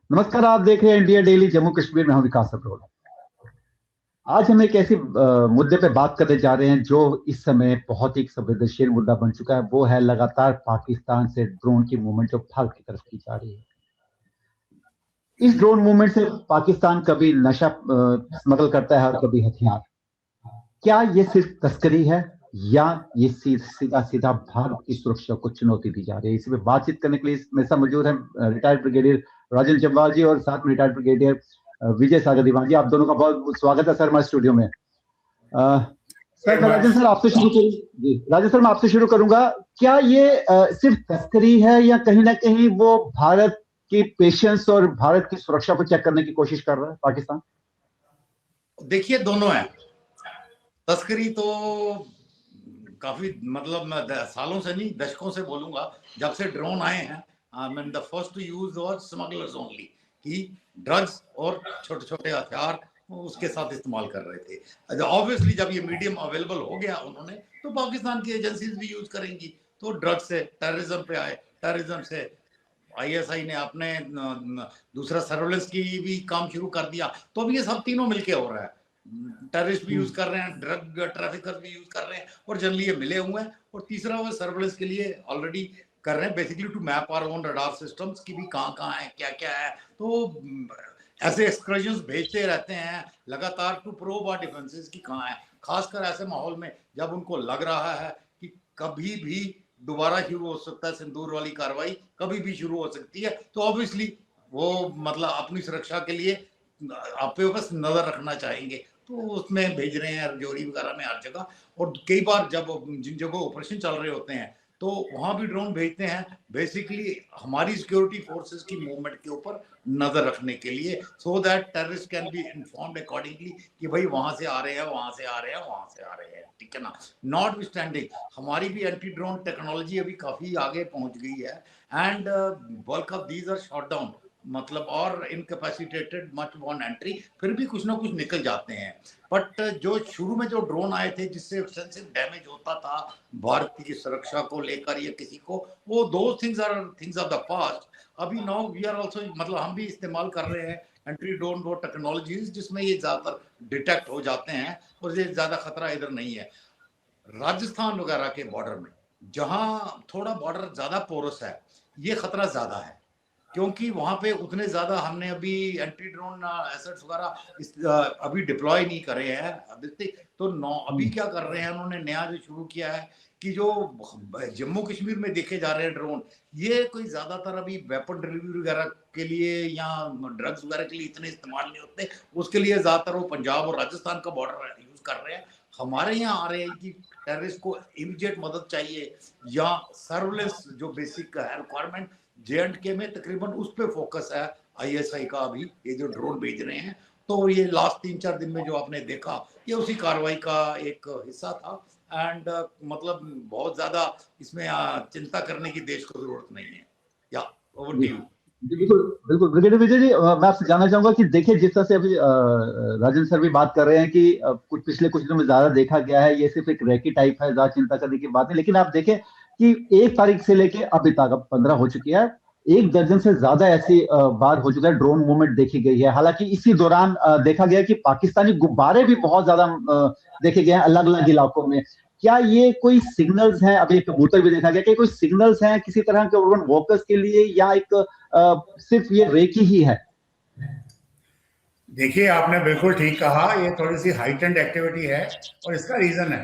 नमस्कार, आप देख रहे हैं इंडिया डेली जम्मू कश्मीर में। हम विकास अग्रवाल। आज हम एक ऐसे मुद्दे पे बात करने जा रहे हैं जो इस समय बहुत ही संवेदनशील मुद्दा बन चुका है। वो है लगातार पाकिस्तान से ड्रोन की मूवमेंट जो भारत की तरफ की जा रही है। इस ड्रोन मूवमेंट से पाकिस्तान कभी नशा स्मगल करता है और कभी हथियार। क्या ये सिर्फ तस्करी है या ये सीधा सीधा भारत की सुरक्षा को चुनौती दी जा रही है? इसी पे बातचीत करने के लिए मेरे साथ मौजूद है रिटायर्ड ब्रिगेडियर राजेंद्र जम्वाल जी और साथ में रिटायर्ड ब्रिगेडियर विजय सागर दीवान जी। आप दोनों का बहुत बहुत स्वागत है सर हमारे स्टूडियो में। सर, वेरी मैं मच। राजेंद्र सर आपसे शुरू करूँ। जी राजेंद्र सर, मैं आपसे शुरू करूंगा। क्या ये सिर्फ तस्करी है या कहीं ना कहीं वो भारत की पेशेंस और भारत की सुरक्षा को चेक करने की कोशिश कर रहा है पाकिस्तान? देखिए, दोनों है। तस्करी तो काफी, मतलब मैं सालों से नहीं दशकों से बोलूंगा, जब से ड्रोन आए हैं। I mean the first to use was smugglers only, कि ड्रग्स और छोटे छोटे हथियार उसके साथ इस्तेमाल कर रहे थे। ऑब्वियसली जब ये मीडियम अवेलेबल हो गया उन्होंने, तो पाकिस्तान की एजेंसीज भी यूज करेंगी। तो ड्रग्स से टेररिज्म पे आए, टेररिज्म से आईएसआई ने अपने दूसरा सर्वेलेंस की भी काम शुरू कर दिया। तो अब ये सब तीनों मिलके हो रहा है। टेररिस्ट भी यूज कर रहे हैं, ड्रग ट्रैफिकर्स भी यूज कर रहे हैं, और जनरली ये मिले हुए हैं। और तीसरा वो सर्वेलेंस के लिए ऑलरेडी कर रहे हैं, basically to map our own radar systems की भी कहाँ है, क्या क्या है। तो ऐसे एक्सकर्जन्स भेजते रहते हैं लगातार टू प्रोब आवर डिफेंसेस की कहाँ है। खासकर ऐसे माहौल में जब उनको लग रहा है कि कभी भी दोबारा शुरू हो सकता है, सिंदूर वाली कार्रवाई कभी भी शुरू हो सकती है, तो ऑब्वियसली वो मतलब अपनी सुरक्षा के लिए आप पे बस नजर रखना चाहेंगे। तो उसमें भेज रहे हैं रजौरी वगैरह में, हर जगह। और कई बार जब जिन जगह ऑपरेशन चल रहे होते हैं तो वहां भी ड्रोन भेजते हैं, बेसिकली हमारी सिक्योरिटी फोर्सेस की मूवमेंट के ऊपर नजर रखने के लिए, so that terrorist can be informed accordingly कि भाई वहां से आ रहे हैं, वहां से आ रहे हैं, वहां से आ रहे हैं। ठीक है ना। नॉट स्टैंडिंग हमारी भी एंटी ड्रोन टेक्नोलॉजी अभी काफी आगे पहुंच गई है। And bulk of these are shot down, मतलब और इनकेपेसिटेटेड मच ऑन एंट्री, फिर भी कुछ ना कुछ निकल जाते हैं। बट जो शुरू में जो ड्रोन आए थे जिससे एक्सटेंसिव डैमेज होता था भारत की सुरक्षा को लेकर या किसी को, वो दो things are things of the past. अभी नाउ वी आर आल्सो, मतलब हम भी इस्तेमाल कर रहे हैं एंट्री ड्रोन वो टेक्नोलॉजीज जिसमें ये ज्यादातर डिटेक्ट हो जाते हैं, और ये ज्यादा खतरा इधर नहीं है। राजस्थान वगैरह के बॉर्डर में, जहां थोड़ा बॉर्डर ज्यादा पोरस है, ये खतरा ज्यादा है, क्योंकि वहां पे उतने ज्यादा हमने अभी एंटी ड्रोन एसेट्स वगैरह अभी डिप्लॉय नहीं करे हैं अभी। तो अभी क्या कर रहे हैं उन्होंने नया जो शुरू किया है, कि जो जम्मू कश्मीर में देखे जा रहे हैं ड्रोन, ये कोई ज्यादातर अभी वेपन डिलीवरी वगैरह के लिए या ड्रग्स वगैरह के लिए इतने इस्तेमाल नहीं होते। उसके लिए ज्यादातर वो पंजाब और राजस्थान का बॉर्डर यूज कर रहे हैं। हमारे यहाँ आ रहे हैं कि टेररिस्ट को इमीडिएट मदद चाहिए या सर्विलेंस जो बेसिक है रिक्वायरमेंट, J&K में तकरीबन उस पर फोकस है आईएसआई का। अभी ये जो ड्रोन भेज रहे हैं, तो ये लास्ट 3-4 दिन में जो आपने देखा, ये उसी कार्रवाई का एक हिस्सा था। एंड मतलब बहुत ज्यादा इसमें चिंता करने की देश को जरूरत नहीं है। या ओवर टू जी यू। जी, बिल्कुल बिल्कुल ब्रिगेडियर विजय जी, मैं आपसे जानना चाहूंगा कि देखिए जिस तरह से अभी राजेंद्र सर भी बात कर रहे हैं कि कुछ पिछले कुछ दिनों में ज्यादा देखा गया है, ये सिर्फ एक रैकी टाइप है, ज्यादा चिंता करने की बात नहीं। लेकिन आप देखें कि 1 तारीख से लेके अभी तक, अब 15 हो चुकी है, 1 दर्जन से ज्यादा ऐसी बार हो चुका है ड्रोन मूवमेंट देखी गई है। हालांकि इसी दौरान देखा गया कि पाकिस्तानी गुब्बारे भी बहुत ज्यादा देखे गए हैं अलग अलग इलाकों में। क्या ये कोई सिग्नल्स हैं? अभी एक कबूतर भी देखा गया, कि कोई सिग्नल्स हैं किसी तरह के urban वॉकर्स के लिए, या एक सिर्फ ये रेकी ही है? देखिए, आपने बिल्कुल ठीक कहा, ये थोड़ी सी हाइटेंड एक्टिविटी है और इसका रीजन है।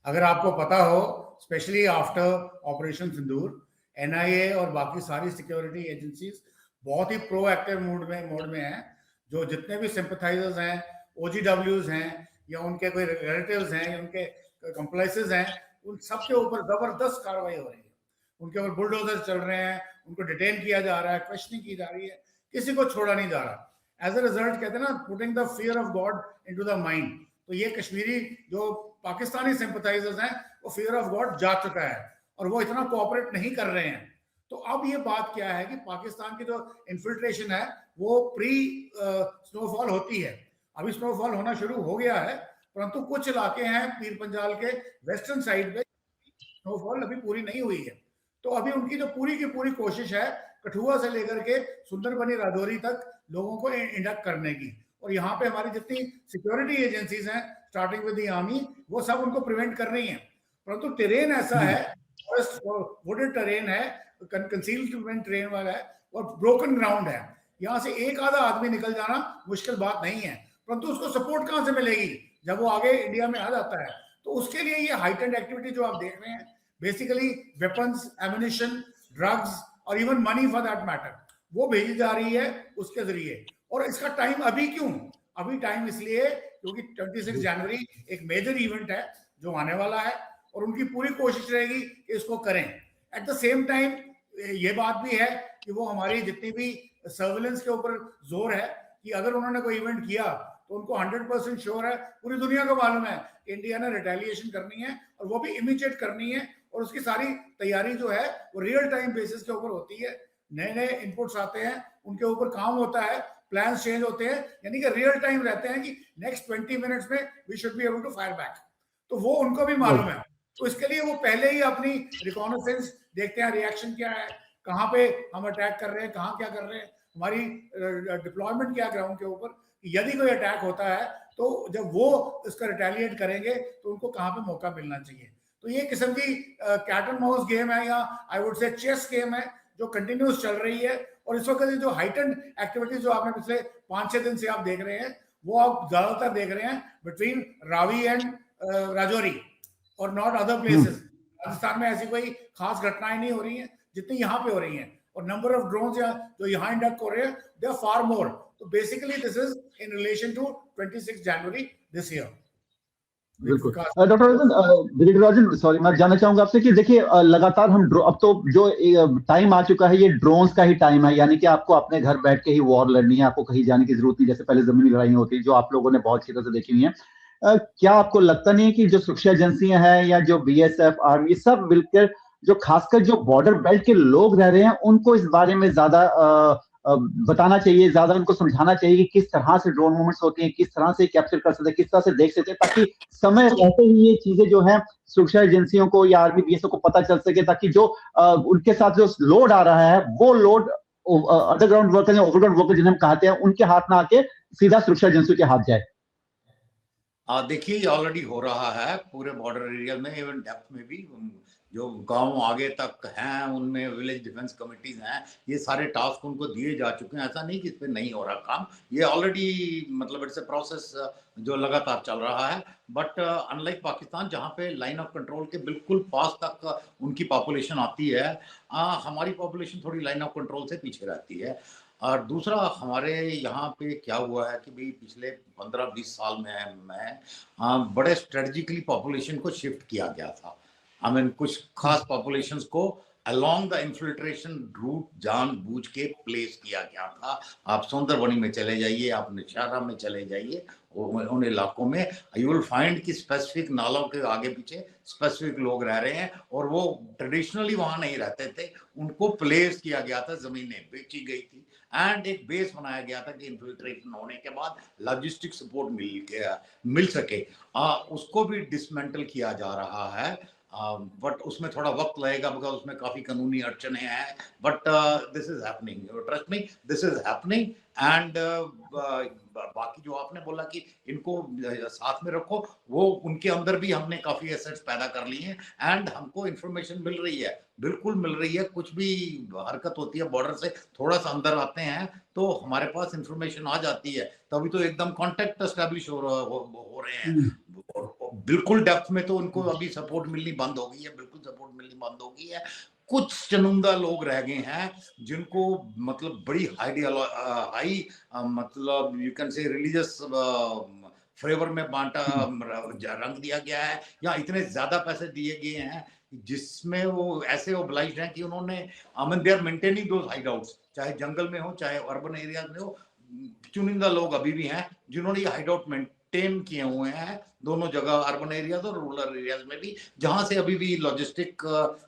अगर आपको पता हो, स्पेशली आफ्टर ऑपरेशन सिंदूर, एनआईए और बाकी सारी सिक्योरिटी एजेंसीज बहुत ही प्रोएक्टिव मोड में हैं। जो जितने भी सिंपथाइजर्स हैं, ओजीडब्ल्यूज हैं, या उनके कोई रिलेटिव्स हैं, या उनके कंप्लाइसेस हैं, उन सब के ऊपर जबरदस्त कार्रवाई हो रही है। उनके ऊपर बुलडोजर चल रहे हैं, उनको डिटेन किया जा रहा है, क्वेश्चनिंग की जा रही है, किसी को छोड़ा नहीं जा रहा। एज अ रिजल्ट, कहते हैं ना, putting the fear of God into the mind. तो ये कश्मीरी जो पाकिस्तानी सिंपथाइजर्स हैं, वो फियर ऑफ गॉड जा चुका है और वो इतना कोऑपरेट नहीं कर रहे हैं। तो अब ये बात क्या है कि पाकिस्तान की जो इन्फिल्ट्रेशन है वो प्री स्नोफॉल होती है। अभी स्नोफॉल होना शुरू हो गया है, परंतु कुछ इलाके हैं पीर पंजाल के वेस्टर्न साइड पे, स्नोफॉल अभी पूरी नहीं हुई है। तो अभी उनकी जो पूरी की पूरी कोशिश है कठुआ से लेकर के सुंदरबनी राजौरी तक लोगों को इंडक्ट करने की। और यहाँ पे हमारी जितनी सिक्योरिटी एजेंसीज हैं स्टार्टिंग विद द आर्मी, वो सब उनको प्रिवेंट कर रही हैं। परंतु टेरेन ऐसा है, वुडेड टेरेन है, कंसील्ड टेरेन वाला है और ब्रोकन ग्राउंड है। यहाँ से एक आधा आदमी निकल जाना मुश्किल बात नहीं है, परंतु उसको सपोर्ट कहाँ से मिलेगी जब वो आगे इंडिया में आ जाता है। तो उसके लिए ये हाइटेंड एक्टिविटी जो आप देख रहे हैं, बेसिकली वेपन्स, एमिनिशन, ड्रग्स और even money for that matter, वो भेजी जा रही है उसके जरिए। और इसका टाइम अभी क्यों? अभी टाइम इसलिए क्योंकि 26 जनवरी एक मेजर इवेंट है जो आने वाला है और उनकी पूरी कोशिश रहेगी कि इसको करें। एट द सेम टाइम ये बात भी है कि वो हमारी जितनी भी सर्विलेंस के ऊपर जोर है कि अगर उन्होंने कोई इवेंट किया तो उनको 100% श्योर है, पूरी दुनिया को मालूम है इंडिया ने रिटेलिएशन करनी है और वो भी इमीडिएट करनी है। और उसकी सारी तैयारी जो है वो रियल टाइम बेसिस के ऊपर होती है। नए नए इनपुट्स आते हैं, उनके ऊपर काम होता है, प्लान्स चेंज होते हैं, यानी कि रियल टाइम रहते हैं कि नेक्स्ट 20 मिनट्स में we should be able to fire back. तो वो उनको भी मालूम है। तो इसके लिए वो पहले ही अपनी रिकॉनेसेंस देखते हैं, रिएक्शन क्या है, कहाँ पे हम अटैक कर रहे हैं, कहाँ क्या कर रहे हैं, हमारी डिप्लॉयमेंट क्या ग्राउंड के ऊपर। यदि कोई अटैक होता है तो जब वो इसका रिटेलिएट करेंगे तो उनको कहाँ पे मौका मिलना चाहिए। तो ये किस्म की कैट एंड माउस गेम है, या I would say chess game है जो कंटिन्यूस चल रही है। और इस वक्त जो हाइटेंड एक्टिविटीज जो आपने पिछले 5-6 दिन से आप देख रहे हैं, वो आप ज्यादातर देख रहे हैं बिटवीन रावी एंड राजौरी और नॉट अदर प्लेसेस। राजस्थान में ऐसी कोई खास घटनाएं नहीं हो रही हैं जितनी यहाँ पे हो रही हैं। और नंबर ऑफ ड्रोन्स जो यहाँ इंडक्ट हो रहे हैं, दे आर फार मोर। तो basically this is in relation to 26 January this year. बिल्कुल डॉक्टर राजन, सॉरी, मैं जानना चाहूंगा आपसे कि देखिए लगातार हम अब तो जो टाइम आ चुका है ये ड्रोन्स का ही टाइम है, यानी कि आपको अपने घर बैठ के ही वॉर लड़नी है, आपको कहीं जाने की जरूरत नहीं, जैसे पहले जमीनी लड़ाई होती जो आप लोगों ने बहुत अच्छी तरह से देखी हुई है। क्या आपको लगता नहीं है कि जो सुरक्षा एजेंसियां हैं या जो बीएसएफ, आर्मी, सब मिलकर जो खासकर जो बॉर्डर बेल्ट के लोग रह रहे हैं उनको इस बारे में ज्यादा बताना चाहिए, ज्यादा उनको समझाना चाहिए कि किस तरह से ड्रोन मूवमेंट्स होती हैं, किस तरह से कैप्चर कर सकते हैं, किस तरह से देख सकते हैं, ताकि समय रहते ही ये चीजें जो है सुरक्षा एजेंसियों को या आर्मी बीएसएफ को पता चल सके, ताकि जो उनके साथ जो लोड आ रहा है वो लोड अंडरग्राउंड वर्कर या ओवरग्राउंड वर्कर जिन्हें हम कहते हैं उनके हाथ में आके सीधा सुरक्षा एजेंसियों के हाथ जाए। देखिए ये ऑलरेडी हो रहा है पूरे बॉर्डर एरिया में, इवन डेप्थ में भी जो गांव आगे तक हैं उनमें विलेज डिफेंस कमिटीज हैं, ये सारे टास्क उनको दिए जा चुके हैं। ऐसा नहीं कि इस पे नहीं हो रहा काम, ये ऑलरेडी मतलब इट्स ए प्रोसेस जो लगातार चल रहा है। बट अनलाइक पाकिस्तान जहाँ पे लाइन ऑफ कंट्रोल के बिल्कुल पास तक उनकी पॉपुलेशन आती है, हमारी पॉपुलेशन थोड़ी लाइन ऑफ कंट्रोल से पीछे रहती है। और दूसरा हमारे यहाँ पे क्या हुआ है कि भाई पिछले 15-20 साल में मैं बड़े स्ट्रेटजिकली पॉपुलेशन को शिफ्ट किया गया था। आई मीन कुछ खास पॉपुलेशंस को अलोंग द इन्फिल्ट्रेशन रूट जानबूझ के प्लेस किया गया था। आप सुंदरबनी में चले जाइए, आप निशारा में चले जाइए, उन इलाकों में यू विल फाइंड कि स्पेसिफिक नालों के आगे पीछे स्पेसिफिक लोग रह रहे हैं और वो ट्रेडिशनली वहां नहीं रहते थे, उनको प्लेस किया गया था, जमीनें बेची गई थी एंड एक बेस बनाया गया था कि इन्फिल्ट्रेशन होने के बाद लॉजिस्टिक सपोर्ट मिल सके। उसको भी डिसमेंटल किया जा रहा है, बट उसमें थोड़ा वक्त लगेगा बिकॉज उसमें काफी कानूनी अड़चने हैं। But this is happening, trust me, this is happening. And बाकी जो आपने बोला कि इनको साथ में रखो, वो उनके अंदर भी हमने काफी एसेट्स पैदा कर लिए हैं एंड हमको इंफॉर्मेशन मिल रही है, बिल्कुल मिल रही है। कुछ भी हरकत होती है बॉर्डर से थोड़ा सा अंदर आते हैं तो हमारे पास इंफॉर्मेशन आ जाती है, तभी तो एकदम कांटेक्ट एस्टैब्लिश हो रहे हैं। बिल्कुल डेप्थ में तो उनको अभी सपोर्ट मिलनी बंद हो गई है, बिल्कुल सपोर्ट मिलनी बंद हो गई है। कुछ चुनिंदा लोग रह गए हैं जिनको मतलब बड़ी हाई मतलब you can say religious flavour में बांटा रंग दिया गया है या इतने ज्यादा पैसे दिए गए हैं जिसमें वो ऐसे ओब्लाइज्ड हैं कि उन्होंने दे आर मेंटेनिंग दोस हाइडआउट्स, चाहे जंगल में हो चाहे अर्बन एरियाज में हो। चुनिंदा लोग अभी भी हैं जिन्होंने ये हाइडआउट मेंटेन किए हुए हैं दोनों जगह, अर्बन एरियाज और रूरल एरियाज में भी, जहां से अभी भी लॉजिस्टिक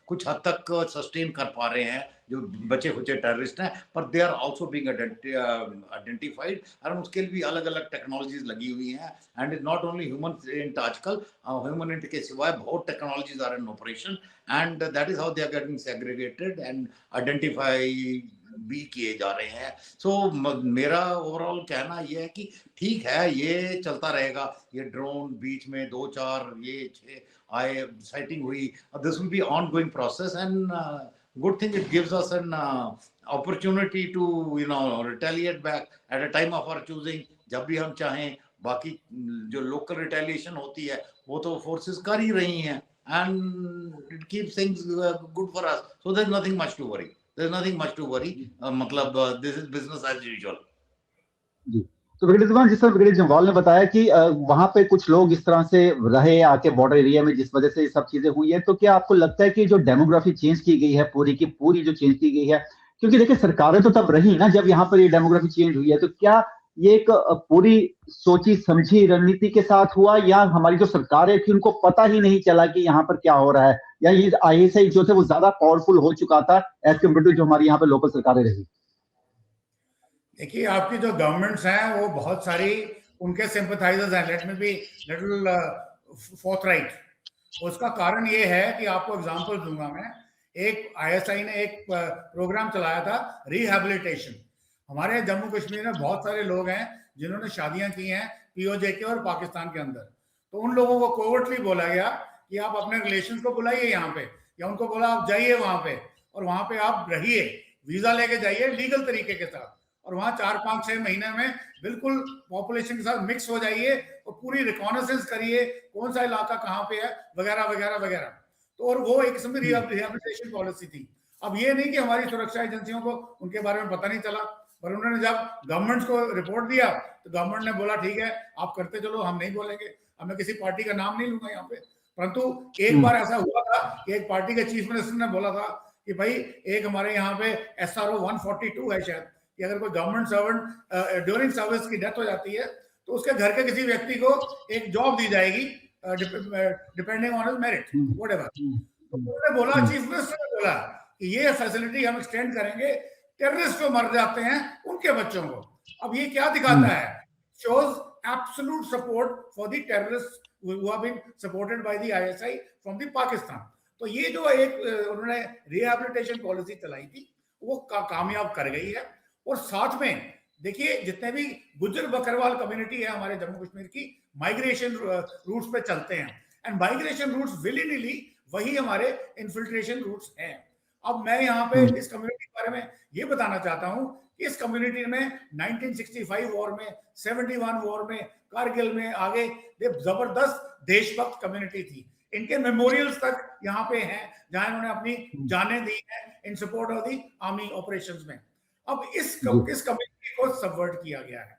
कुछ हद तक सस्टेन कर पा रहे हैं जो बचे खुचे टेररिस्ट हैं। पर they are also being identified और उसके लिए भी अलग अलग टेक्नोलॉजीज लगी हुई हैं। And is not only human int, आजकल ह्यूमन इंट के सिवाय बहुत technologies are in operation and that is how they are getting segregated and identify भी किए जा रहे हैं। सो मेरा ओवरऑल कहना यह है कि ठीक है, ये चलता रहेगा, ये ड्रोन बीच में 2-4 ये 6 आए, साइटिंग हुई, this will be ongoing process and good thing, it gives us an opportunity to retaliate back at a time of our choosing, जब भी हम चाहें। बाकी जो लोकल रिटेलिएशन होती है वो तो फोर्सेस कर ही रही हैं, and it keeps things good for us, so there's nothing much to worry, मतलब this is business as usual। जी, तो ब्रिगेडियर जवान, जिस तरह ब्रिगेडियर जम्वाल ने बताया कि वहां पे कुछ लोग इस तरह से रहे आके बॉर्डर एरिया में, जिस वजह से ये सब चीजें हुई है, तो क्या आपको लगता है कि जो डेमोग्राफी चेंज की गई है पूरी की पूरी जो चेंज की गई है, क्योंकि देखिए सरकारें तो तब रही ना जब यहाँ पर ये डेमोग्राफी चेंज हुई है, तो क्या ये एक पूरी सोची समझी रणनीति के साथ हुआ, या हमारी जो सरकारें थी उनको पता ही नहीं चला कि यहाँ पर क्या हो रहा है, या ये आईएसआई जो थे वो ज्यादा पावरफुल हो चुका था एज कम्पेयर टू जो हमारी यहाँ पे लोकल सरकारें रही? देखिए, आपकी जो गवर्नमेंट्स हैं वो बहुत सारी उनके सिंपथाइजर्स हैं। Let me be little forthright. उसका कारण ये है कि आपको एग्जांपल दूंगा मैं। एक आईएसआई ने एक प्रोग्राम चलाया था रिहैबिलिटेशन। हमारे जम्मू कश्मीर में बहुत सारे लोग हैं जिन्होंने शादियां की हैं पीओजे के और पाकिस्तान के अंदर, तो उन लोगों को कोवर्टली बोला गया कि आप अपने रिलेशंस को बुलाइए यहाँ पे, या उनको बोला आप जाइए वहां पे और वहां पे आप रहिए, वीजा लेके जाइए लीगल तरीके के साथ, और वहां 4-5-6 महीने में बिल्कुल पॉपुलेशन के साथ मिक्स हो जाइए और पूरी रिकॉनेसेंस करिए कौन सा इलाका कहाँ पे है वगैरह वगैरह वगैरह। तो और वो एक किस्म की रिहैबिलिटेशन पॉलिसी थी। अब ये नहीं कि हमारी सुरक्षा एजेंसियों को उनके बारे में पता नहीं चला, पर उन्होंने जब गवर्नमेंट को रिपोर्ट दिया तो गवर्नमेंट ने बोला ठीक है आप करते चलो, हम नहीं बोलेंगे। अब मैं किसी पार्टी का नाम नहीं लूंगा यहाँ पे, परंतु एक बार ऐसा हुआ था कि एक पार्टी के चीफ मिनिस्टर ने बोला था कि भाई एक हमारे यहाँ पे SRO 142 है शायद, कि अगर कोई गवर्नमेंट सर्वेंट ड्यूरिंग सर्विस की डेथ हो जाती है तो उसके घर के किसी व्यक्ति को एक जॉब दी जाएगी depending on his merit whatever. तो उन्होंने बोला, चीफ मिनिस्टर ने बोला कि ये फैसिलिटी हम एक्सटेंड करेंगे टेररिस्ट जो मर जाते हैं उनके बच्चों को। अब ये क्या दिखाता है? Shows absolute support for the terrorist who have been supported by the ISI from the Pakistan। तो ये जो एक उन्होंने रिहैबिलिटेशन पॉलिसी चलाई थी वो कामयाब कर गई है। और साथ में देखिए जितने भी गुज्जर बकरवाल कम्युनिटी है हमारे जम्मू कश्मीर की, माइग्रेशन रूट्स पे चलते हैं, एंड माइग्रेशन रूट्स विली निली वही हमारे इन्फिल्ट्रेशन रूट्स हैं। अब मैं यहाँ पे इस कम्युनिटी के बारे में ये बताना चाहता हूँ कि इस कम्युनिटी में 1965 वॉर में, 71 वॉर में, कारगिल में आगे जबरदस्त देशभक्त कम्युनिटी थी। इनके मेमोरियल्स तक यहाँ पे हैं जहां इन्होंने अपनी जानें दी हैं इन support of the army operations में। अब इस कम्युनिटी को सबवर्ट किया गया है।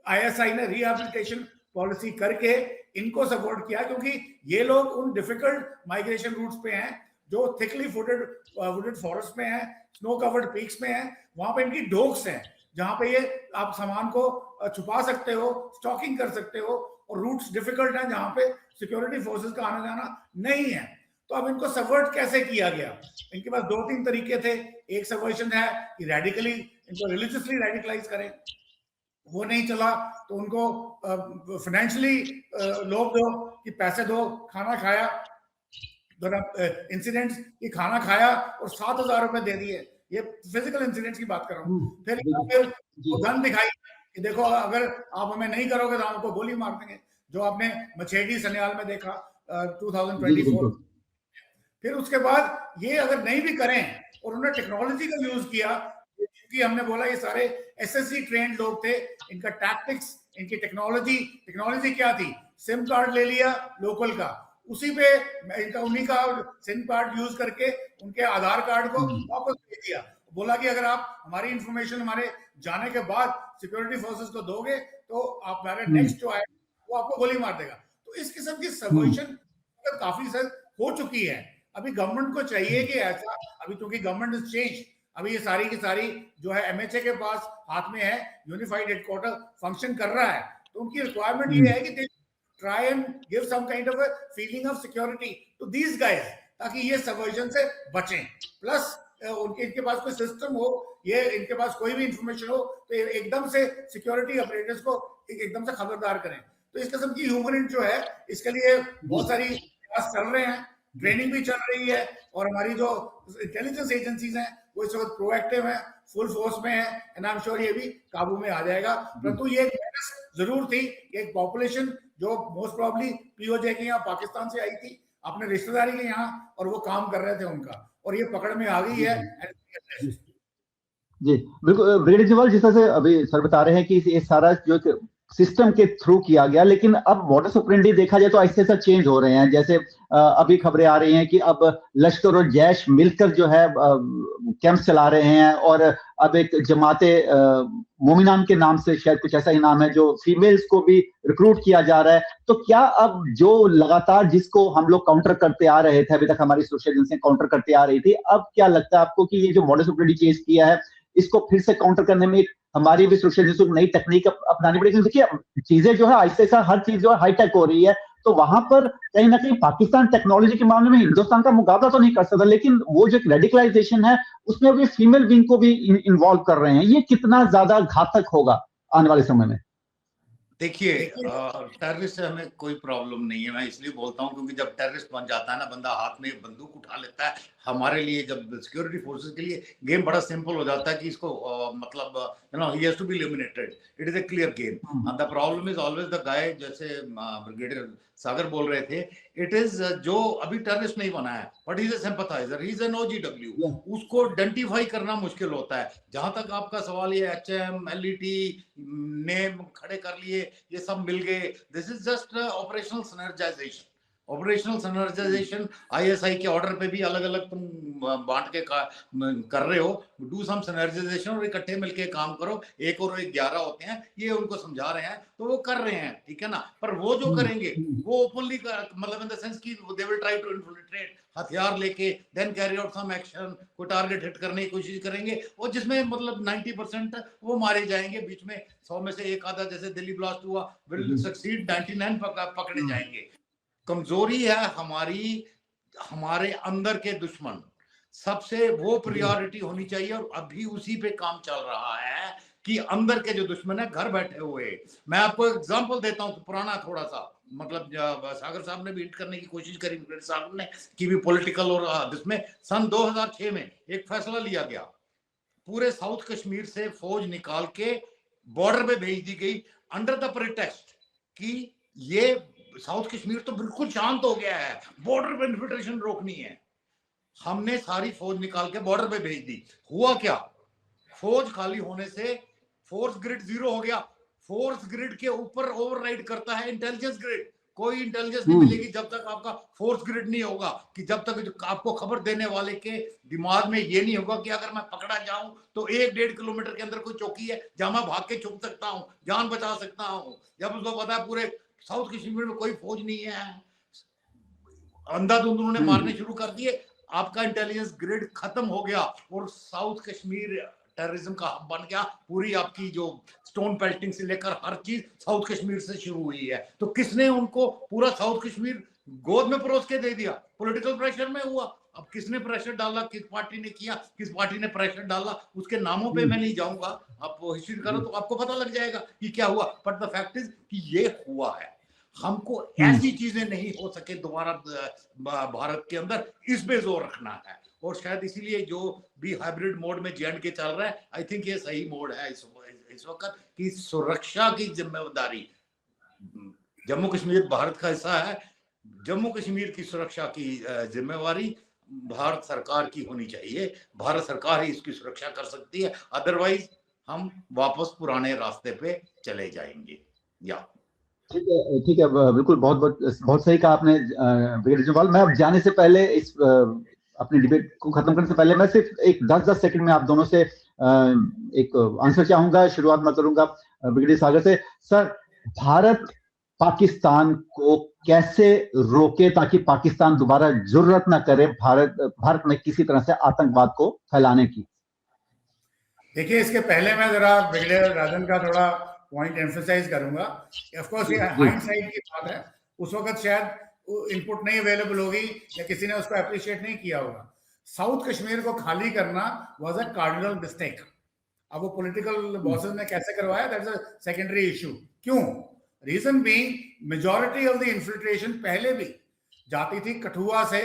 आईएसआई ने रिहैबिलिटेशन पॉलिसी करके इनको सपोर्ट किया, क्योंकि ये लोग उन डिफिकल्ट माइग्रेशन रूट्स पे हैं जो थिकली वुडेड फॉरेस्ट में है, स्नो कवर्ड पीक्स में है, वहां पे इनकी डोक्स हैं जहां पे ये आप सामान को छुपा सकते हो, स्टॉकिंग कर सकते हो, और रूट्स डिफिकल्ट हैं जहां पे सिक्योरिटी फोर्सेस का आना जाना नहीं है। तो अब इनको सबवर्ट कैसे किया गया? इनके पास 2-3 तरीके थे। एक सबवर्शन है कि रेडिकली इनको रिलीजियसली रेडिकलाइज करें, वो नहीं चला तो उनको फाइनेंशियली लोभ दो कि पैसे दो, खाना खाया, इंसिडेंट्स की खाना खाया और 7,000 रुपए दे दिए, ये फिजिकल इंसिडेंट्स की बात कर रहा हूँ। फिर गन दिखाई कि देखो अगर आप हमें नहीं करोगे तो हम आपको गोली मार देंगे, जो आपने मछेडी सन्याल में देखा 2024। फिर उसके बाद ये अगर नहीं भी करें और उन्होंने टेक्नोलॉजी का यूज किया, क्योंकि हमने बोला ये सारे एसएससी ट्रेंड लोग थे, इनका टैक्टिक्स, इनकी टेक्नोलॉजी क्या थी? सिम कार्ड ले लिया लोकल का, उसी पे इनका उन्हीं का सिम कार्ड यूज करके उनके आधार कार्ड को वापस दे दिया, बोला कि अगर आप हमारी इंफॉर्मेशन हमारे जाने के बाद सिक्योरिटी फोर्सेस को दोगे तो आप हमारे नेक्स्ट जो आए वो आपको गोली मार देगा। तो इस किस्म की सबवर्शन काफी सर हो चुकी है। अभी गवर्नमेंट को चाहिए कि ऐसा, अभी क्योंकि गवर्नमेंट इज चेंज, अभी ये सारी की सारी जो है एमएचए के पास हाथ में है, यूनिफाइड हेडक्वार्टर फंक्शन कर रहा है, तो उनकी रिक्वायरमेंट ये है कि try and give some kind of a feeling of security to these guys, ताकि ये सबवर्जन से बचें। प्लस इनके पास कोई सिस्टम हो, ये इनके पास कोई भी इंफॉर्मेशन हो तो एकदम से सिक्योरिटी ऑपरेटर्स को एकदम से खबरदार करें। तो इस किस्म की ह्यूमन जो है, इसके लिए बहुत सारी प्रयास चल रहे हैं। ट्रेनिंग भी चल रही है और हमारी जो इंटेलिजेंस एजेंसीज हैं वो इस वक्त प्रोएक्टिव है, फुल फोर्स में है, एंड आई एम श्योर ये भी काबू में आ जाएगा। परंतु ये जरूर थी कि एक पॉपुलेशन जो मोस्ट प्रॉब्ली पीओजे के यहाँ पाकिस्तान से आई थी अपने रिश्तेदारी के यहाँ, और वो काम कर रहे थे उनका, और ये पकड़ में आ गई है। जी बिल्कुल ब्रिगेडियर जनरल, जिस तरह से अभी सर बता रहे हैं कि ये सारा जो सिस्टम के थ्रू किया गया, लेकिन अब मॉडस ऑपरेंडी देखा जाए तो ऐसे ऐसा चेंज हो रहे हैं। जैसे अभी खबरें आ रही हैं कि अब लश्कर और जैश मिलकर जो है कैंप चला रहे हैं, और अब एक जमाते मोमिनान के नाम से, शायद कुछ ऐसा ही नाम है, जो फीमेल्स को भी रिक्रूट किया जा रहा है। तो क्या अब जो लगातार जिसको हम लोग काउंटर करते आ रहे थे, अभी तक हमारी सुरक्षा एजेंसियां काउंटर करते आ रही थी, अब क्या लगता है आपको कि ये जो मॉडस ऑपरेंडी चेंज किया है, इसको फिर से काउंटर करने में हमारी भी सुरक्षा एजेंसी को नई तकनीक अपनानी पड़ेगी? देखिए चीजें जो है आहिस्ता आहिस्ता हर चीज जो है हाईटेक हो रही है, तो वहां पर कहीं ना कहीं पाकिस्तान टेक्नोलॉजी के मामले में हिंदुस्तान का मुकाबला तो नहीं कर सकता, लेकिन वो जो रेडिकलाइजेशन है उसमें भी फीमेल विंग को भी इन्वॉल्व कर रहे हैं। ये कितना ज्यादा घातक होगा आने वाले समय में? देखिए, टेररिस्ट से हमें कोई प्रॉब्लम नहीं है। मैं इसलिए बोलता हूँ क्योंकि जब टेररिस्ट बन जाता है ना, बंदा हाथ में बंदूक उठा लेता है, हमारे लिए, जब सिक्योरिटी फोर्सेस के लिए गेम बड़ा सिंपल हो जाता है कि इसको मतलब ही has to be eliminated. It is a clear game, and the problem is always the guy, जैसे ब्रिगेडियर सागर बोल रहे थे, इट इज जो अभी टेररिस्ट नहीं बना है but he is a sympathiser, he is an OGW. उसको आइडेंटिफाई करना मुश्किल होता है। जहां तक आपका सवाल, ये एचएम एलईटी नेम खड़े कर लिए, ये सब मिल गए, this is just operational synergisation. Operational synergisation ISI के ऑर्डर पे भी अलग अलग तुम बांट के कर रहे हो, डू सम सिनर्जाइजेशन और इकट्ठे मिलके काम करो। 1 और 1 11 होते हैं, ये उनको समझा रहे हैं तो वो कर रहे हैं, ठीक है ना। पर वो जो करेंगे वो ओपनली, मतलब इन द सेंस कि they will try to infiltrate, हथियार लेके then carry out some action, कोई टारगेट हिट करने की कोशिश करेंगे, और जिसमें मतलब 90% वो मारे जाएंगे। बीच में 100 में से एक आधा, जैसे दिल्ली ब्लास्ट हुआ, विल सक्सीड, 99 पकड़े जाएंगे। कमजोरी है हमारी, हमारे अंदर के दुश्मन, सबसे वो प्रायोरिटी होनी चाहिए, और अभी उसी पे काम चल रहा है कि अंदर के जो दुश्मन है घर बैठे हुए। मैं आपको एग्जांपल देता हूं, पुराना थोड़ा सा, मतलब सागर साहब ने भी हिट करने की कोशिश करी, साहब ने की भी पॉलिटिकल, और जिसमें सन 2006 में एक फैसला लिया गया, पूरे साउथ कश्मीर से फौज निकाल के बॉर्डर पे भेज दी गई, अंडर द प्रिटेक्स्ट कि ये साउथ कश्मीर तो बिल्कुल शांत हो गया है, बॉर्डर पे इन्फिल्ट्रेशन रोकनी है। हमने सारी फौज निकाल के बॉर्डर पे भेज दी। हुआ क्या, फौज खाली होने से फोर्स ग्रिड 0 हो गया। फोर्स ग्रिड के ऊपर ओवरराइड करता है इंटेलिजेंस ग्रिड। कोई इंटेलिजेंस नहीं मिलेगी जब तक आपका फोर्स ग्रिड नहीं होगा, कि जब तक आपको खबर देने वाले के दिमाग में ये नहीं होगा कि अगर मैं पकड़ा जाऊं तो 1-1.5 किलोमीटर के अंदर कोई चौकी है जहां मैं भाग के छुप सकता हूं, जान बचा सकता हूं। जब उसको पता है पूरे साउथ कश्मीर में कोई फौज नहीं है, अंधाधुंध उन्होंने मारने शुरू कर दिए, आपका इंटेलिजेंस ग्रिड खत्म हो गया, और साउथ कश्मीर टेररिज्म का हब बन गया। पूरी आपकी जो स्टोन पेल्टिंग से लेकर हर चीज साउथ कश्मीर से शुरू हुई है। तो किसने उनको पूरा साउथ कश्मीर गोद में परोस के दे दिया? पॉलिटिकल प्रेशर में हुआ। अब किसने प्रेशर डाला, किस पार्टी ने किया, किस पार्टी ने प्रेशर डाला, उसके नामों पे मैं नहीं जाऊंगा, आप हिस्ट्री करो तो आपको पता लग जाएगा कि क्या हुआ। बट द फैक्ट इज कि ये हुआ है। हमको ऐसी चीजें नहीं हो सके दोबारा भारत के अंदर, इस पे जोर रखना है। और शायद इसीलिए जो भी हाइब्रिड मोड में J&K चल रहा है, आई थिंक ये सही मोड है इस वक्त की सुरक्षा की जिम्मेदारी। जम्मू कश्मीर भारत का हिस्सा है, जम्मू कश्मीर की सुरक्षा की जिम्मेवारी भारत सरकार की होनी चाहिए। भारत सरकार ही इसकी सुरक्षा कर सकती है, अदरवाइज हम वापस पुराने रास्ते पे चले जाएंगे। या ठीक है बिल्कुल, बहुत सही कहा आपने ब्रिगेडियर जनरल। मैं अब जाने से पहले, इस अपनी डिबेट को खत्म करने से पहले, मैं सिर्फ एक 10 सेकंड में आप दोनों से एक आंसर चाहूंगा। शुरुआत मैं करूंगा ब्रिगेडियर सागर से। सर, भारत पाकिस्तान को कैसे रोके ताकि पाकिस्तान दोबारा जरूरत ना करे भारत में किसी तरह से आतंकवाद को फैलाने की? देखिए, इसके पहले मैं जरा ब्रिगेडियर राजन का थोड़ा पॉइंट एम्फसाइज करूंगा। ऑफ कोर्स ये हाइंडसाइट की बात है, उस वक्त शायद इनपुट नहीं अवेलेबल होगी या किसी ने उसको अप्रिशिएट नहीं किया होगा। साउथ कश्मीर को खाली करना वाज अ कार्डिनल मिस्टेक। अब वो पॉलिटिकल बॉसेस ने कैसे करवाया, दैट्स अ सेकेंडरी इशू। क्यों? Reason being majority of the infiltration पहले भी जाती थी कठुआ से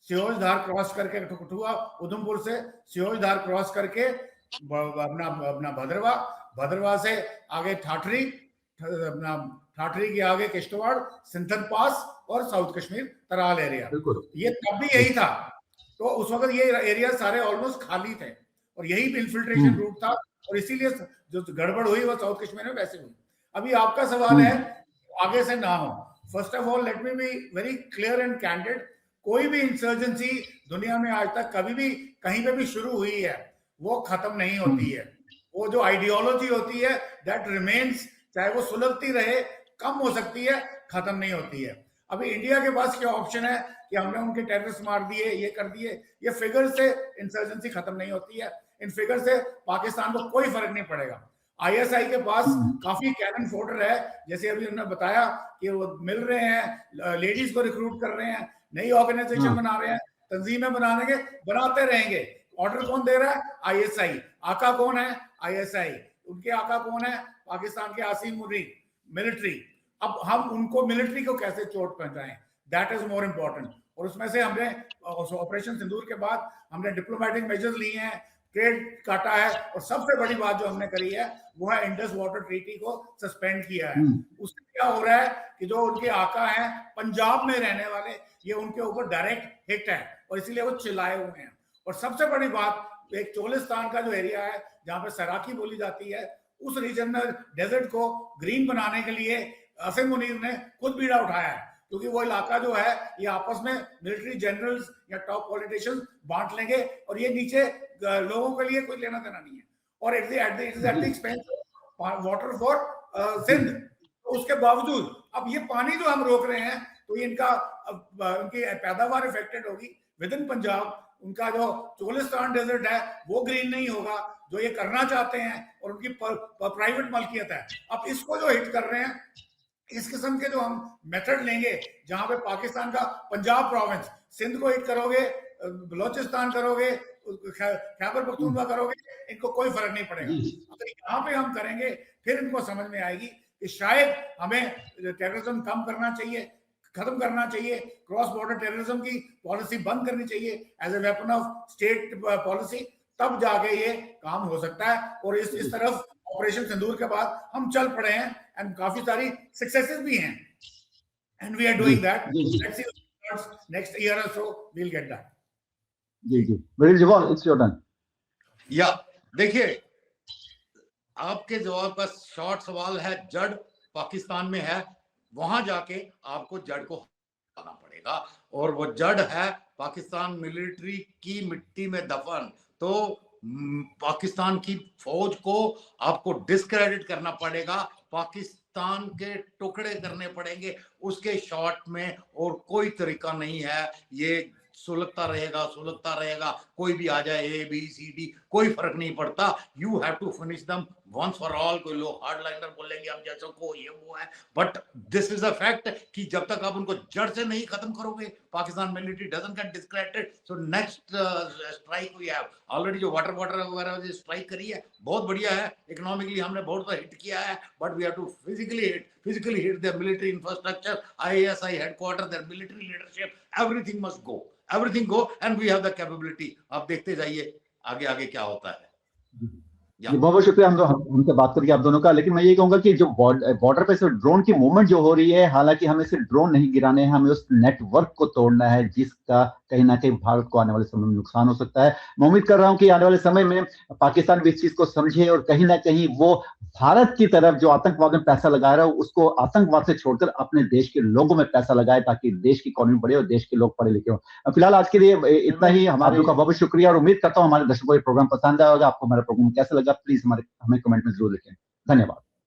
सियोज धार क्रॉस करके कठुआ, उधमपुर से सियोज धार क्रॉस करके अपना भद्रवा से आगे ठाठरी, अपना ठाठरी के आगे किश्तवाड़, सिंथन पास और साउथ कश्मीर तराल एरिया। ये तब भी यही था, तो उस वक्त ये एरिया सारे ऑलमोस्ट खाली थे और यही इन्फिल्ट्रेशन रूट था, और इसीलिए जो गड़बड़ हुई वो साउथ कश्मीर में वैसे हुई। अभी आपका सवाल है आगे से ना हो। First of all let me be very clear and candid, कोई भी इंसर्जेंसी दुनिया में आज तक कभी भी कहीं पे भी शुरू हुई है वो खत्म नहीं होती है। वो जो आइडियोलॉजी होती है दैट रिमेन्स, चाहे वो सुलगती रहे, कम हो सकती है, खत्म नहीं होती है। अभी इंडिया के पास क्या ऑप्शन है कि हमने उनके टेररिस्ट मार दिए, ये कर दिए, ये फिगर से इंसर्जेंसी खत्म नहीं होती है। इन फिगर से पाकिस्तान को कोई फर्क नहीं पड़ेगा। आईएसआई के पास काफी कैनन फोडर है, जैसे अभी उन्होंने बताया कि वो मिल रहे हैं, लेडीज को रिक्रूट कर रहे हैं, नई ऑर्गेनाइजेशन बना रहे हैं, तंजीमें बनाते रहेंगे। ऑर्डर कौन दे रहा है? आईएसआई। आका कौन है? आईएसआई। उनके आका कौन है? पाकिस्तान के आसिम मुनीर, मिलिट्री। अब हम उनको मिलिट्री को कैसे चोट पहुंचाएं, दैट इज मोर इंपॉर्टेंट। और उसमें से हमने ऑपरेशन सिंदूर के बाद हमने डिप्लोमेटिक मेजर्स लिए हैं, ट्रेड काटा है, और सबसे बड़ी बात जो हमने करी है वो है इंडस वाटर ट्रीटी को सस्पेंड किया है। उससे क्या हो रहा है कि जो उनके आका हैं पंजाब में रहने वाले, ये उनके ऊपर डायरेक्ट हिट है और इसीलिए वो चिल्लाए हुए हैं। और सबसे बड़ी बात, एक चोलिस्तान का जो एरिया है जहां पे सराकी बोली जाती है, उस रीजन में डेजर्ट को ग्रीन बनाने के लिए आसिम मुनीर ने खुद बीड़ा उठाया है, क्योंकि वो इलाका जो है ये आपस में मिलिट्री जनरल्स या टॉप पॉलिटिशियंस बांट लेंगे और ये नीचे लोगों के लिए कोई लेना देना नहीं है। और it is at the expense of water for Sindh. तो उसके बावजूद अब ये पानी जो हम रोक रहे हैं तो ये उनकी पैदावार इफेक्टेड होगी विद इन पंजाब। उनका जो चोलिस्तान डेजर्ट है वो ग्रीन नहीं होगा, जो ये करना चाहते हैं, और उनकी प्राइवेट मलकियत है। अब इसको जो हिट कर रहे हैं, इस किस्म के जो हम मेथड लेंगे, जहां पे पाकिस्तान का पंजाब प्रोविंस, सिंध को हिट करोगे, बलोचिस्तान करोगे, खैबर पख्तूनख्वा करोगे, इनको कोई फर्क नहीं पड़ेगा। अगर यहाँ पे हम करेंगे फिर इनको समझ में आएगी कि शायद हमें टेररिज्म कम करना चाहिए, खत्म करना चाहिए, क्रॉस बॉर्डर टेररिज्म की पॉलिसी बंद करनी चाहिए as a weapon of state policy, तब जाके ये काम हो सकता है। और इस तरफ ऑपरेशन सिंदूर के बाद हम चल पड़े हैं एंड काफी सारी सक्सेसेस भी हैं, and we are doing that. Let's see next year और so we will get that. जी वरील जवाल, इट्स योर टर्न। या देखिए, आपके जवाब का शॉर्ट सवाल है, जड़ पाकिस्तान में है, वहां जाके आपको जड़ को हटाना पड़ेगा, और वो जड़ है पाकिस्तान मिलिट्री की मिट्टी में दफन। तो पाकिस्तान की फौज को आपको डिस्क्रेडिट करना पड़ेगा, पाकिस्तान के टुकड़े करने पड़ेंगे उसके शॉर्ट में, और कोई तरीका नहीं है। ये सुलगता रहेगा, कोई भी आ जाए, ए बी सी डी, कोई फर्क नहीं पड़ता। यू हैव टू फिनिश दम वंस फॉर ऑल। कोई लोग हार्डलाइनर बोलेंगे हम जैसों को, ये वो है, but this is a fact कि जब तक आप उनको जड़ से नहीं खत्म करोगे, Pakistan military doesn't get discredited. So next strike we have already, जो वाटर वगैरह स्ट्राइक करी है, बहुत बढ़िया है, इकोनॉमिकली हमने बहुत हिट किया है, but we have to physically hit their military infrastructure, IASI headquarters, their military leadership, everything must go, and we have the capability। आप देखते जाइए आगे क्या होता है। बहुत शुक्रिया हमसे बात करके आप दोनों का। लेकिन मैं ये कहूंगा कि जो बॉर्डर पे सिर्फ ड्रोन की मूवमेंट जो हो रही है, हालांकि हमें सिर्फ ड्रोन नहीं गिराने हैं, हमें उस नेटवर्क को तोड़ना है जिसका कहीं ना कहीं भारत को आने वाले समय में नुकसान हो सकता है। मैं उम्मीद कर रहा हूं कि आने वाले समय में पाकिस्तान भी इस चीज को समझे और कहीं ना कहीं वो भारत की तरफ जो आतंकवाद में पैसा लगा रहा है उसको आतंकवाद से छोड़कर अपने देश के लोगों में पैसा लगाए, ताकि देश की इकोनॉमी बढ़े और देश के लोग पढ़े लिखे हो। फिलहाल आज के लिए इतना ही। हमारे लोगों का बहुत शुक्रिया, और उम्मीद करता हूँ हमारे दर्शकों को ये प्रोग्राम पसंद आया होगा। आपको हमारा प्रोग्राम कैसा लगा प्लीज हमें कमेंट में जरूर लिखें। धन्यवाद।